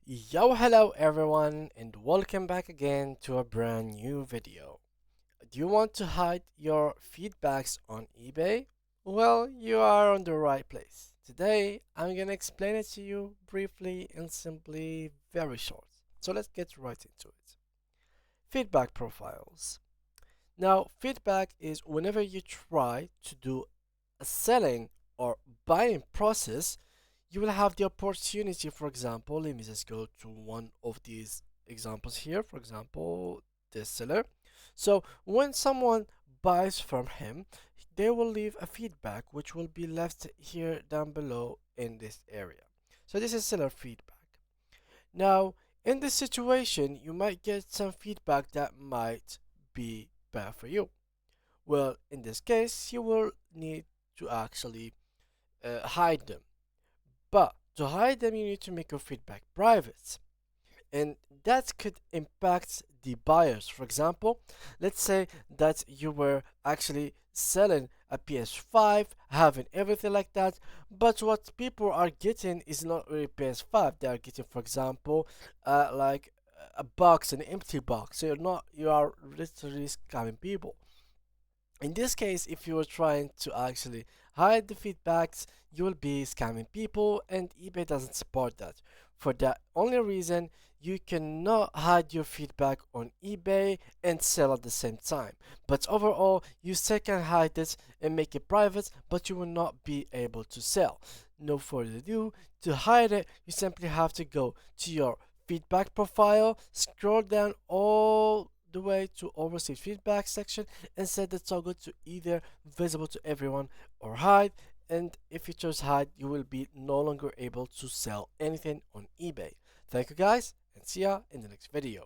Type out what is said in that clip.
Hello everyone, and welcome back again to a brand new video. Do you want to hide your feedbacks on eBay? Well, you are on the right place. Today, I'm gonna explain it to you briefly and simply, very short. So let's get right into it. Feedback profiles. Now, feedback is whenever you try to do a selling or buying process, you will have the opportunity. For example, let me just go to one of these examples here. For example, this seller. So when someone buys from him, they will leave a feedback which will be left here down below in this area. So this is seller feedback. Now, in this situation, you might get some feedback that might be bad for you. Well, in this case, you will need to actually hide them. But to hide them, you need to make your feedback private. And that could impact the buyers. For example, let's say that you were actually selling a PS5, having everything like that, but what people are getting is not really PS5. They are getting, for example, like a box, an empty box. So you are literally scamming people. In this case, if you are trying to actually hide the feedbacks, you will be scamming people, and eBay doesn't support that. For that only reason, you cannot hide your feedback on eBay and sell at the same time. But overall, you still can hide it and make it private, but you will not be able to sell. No further ado, to hide it, you simply have to go to your feedback profile, scroll down all the way to oversee feedback section and set the toggle to either visible to everyone or hide. And if you choose hide, you will be no longer able to sell anything on eBay. Thank you guys, and see ya in the next video.